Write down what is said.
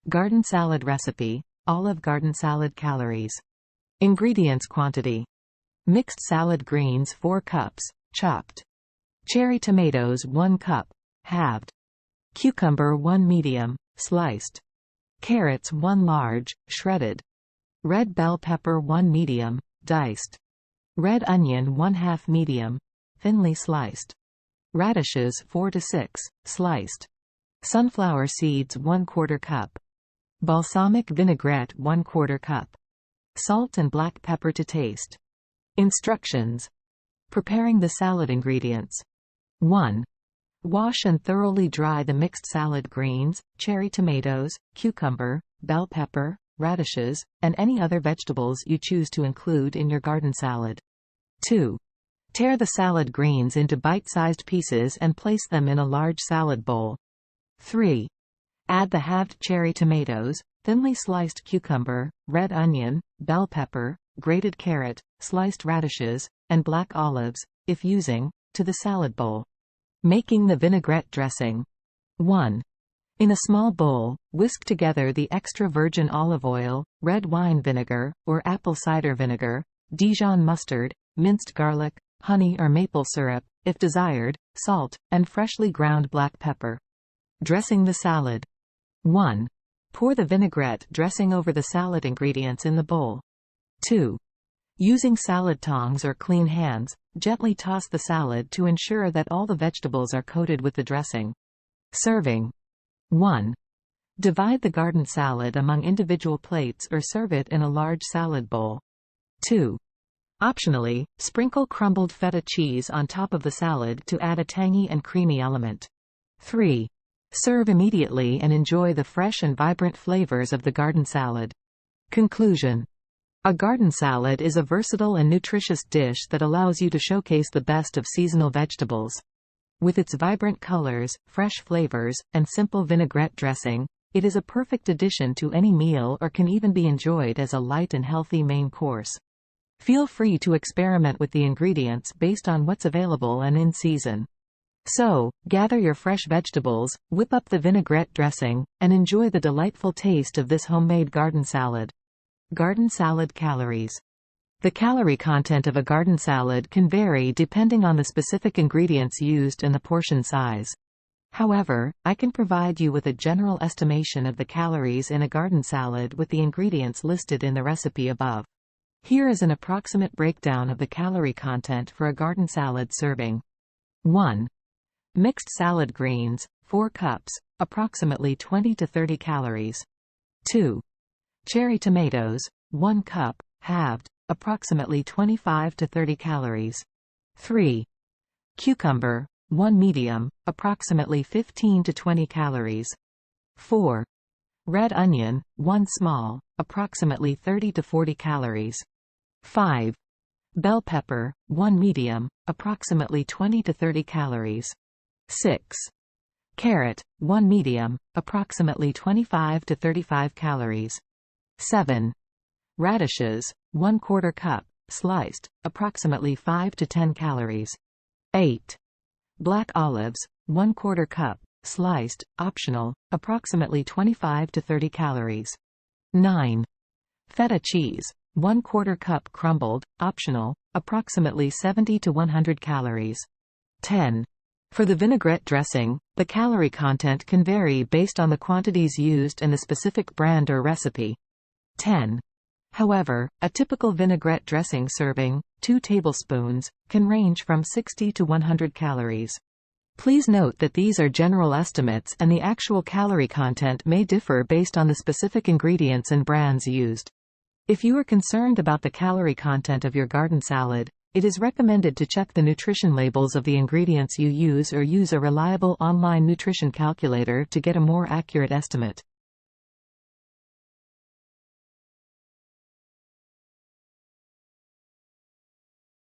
Garden salad recipe. Olive garden salad calories. Ingredients quantity. Mixed salad greens 4 cups, chopped. Cherry tomatoes 1 cup, halved. Cucumber 1 medium, sliced. Carrots 1 large, shredded. Red bell pepper 1 medium, diced. Red onion 1/2 medium, thinly sliced. Radishes 4 to 6, sliced. Sunflower seeds 1/4 cup. Balsamic vinaigrette 1/4 cup. Salt and black pepper to taste. Instructions. Preparing the salad ingredients. 1. Wash and thoroughly dry the mixed salad greens, cherry tomatoes, cucumber, bell pepper, radishes, and any other vegetables you choose to include in your garden salad. 2. Tear the salad greens into bite-sized pieces and place them in a large salad bowl. 3. Add the halved cherry tomatoes, thinly sliced cucumber, red onion, bell pepper, grated carrot, sliced radishes, and black olives, if using, to the salad bowl. Making the vinaigrette dressing. 1. In a small bowl, whisk together the extra virgin olive oil, red wine vinegar, or apple cider vinegar, Dijon mustard, minced garlic, honey or maple syrup, if desired, salt, and freshly ground black pepper. Dressing the salad. 1. Pour the vinaigrette dressing over the salad ingredients in the bowl. 2. Using salad tongs or clean hands, gently toss the salad to ensure that all the vegetables are coated with the dressing. Serving. 1. Divide the garden salad among individual plates or serve it in a large salad bowl. 2. Optionally, sprinkle crumbled feta cheese on top of the salad to add a tangy and creamy element. 3. Serve immediately and enjoy the fresh and vibrant flavors of the garden salad. Conclusion. A garden salad is a versatile and nutritious dish that allows you to showcase the best of seasonal vegetables. With its vibrant colors, fresh flavors, and simple vinaigrette dressing, it is a perfect addition to any meal or can even be enjoyed as a light and healthy main course. Feel free to experiment with the ingredients based on what's available and in season. So, gather your fresh vegetables, whip up the vinaigrette dressing, and enjoy the delightful taste of this homemade garden salad. Garden salad calories. The calorie content of a garden salad can vary depending on the specific ingredients used and the portion size. However, I can provide you with a general estimation of the calories in a garden salad with the ingredients listed in the recipe above. Here is an approximate breakdown of the calorie content for a garden salad serving. 1. Mixed salad greens, 4 cups, approximately 20 to 30 calories. 2. Cherry tomatoes, 1 cup, halved, approximately 25 to 30 calories. 3. Cucumber, 1 medium, approximately 15 to 20 calories. 4. Red onion, 1 small, approximately 30 to 40 calories. 5. Bell pepper, 1 medium, approximately 20 to 30 calories. 6. Carrot, 1 medium, approximately 25 to 35 calories. 7. Radishes, 1/4 cup, sliced, approximately 5 to 10 calories. 8. Black olives, 1/4 cup, sliced, optional, approximately 25 to 30 calories. 9. Feta cheese, 1/4 cup crumbled, optional, approximately 70 to 100 calories. 10. For the vinaigrette dressing, the calorie content can vary based on the quantities used and the specific brand or recipe. 10. However, a typical vinaigrette dressing serving, 2 tablespoons, can range from 60 to 100 calories. Please note that these are general estimates and the actual calorie content may differ based on the specific ingredients and brands used. If you are concerned about the calorie content of your garden salad, it is recommended to check the nutrition labels of the ingredients you use or use a reliable online nutrition calculator to get a more accurate estimate.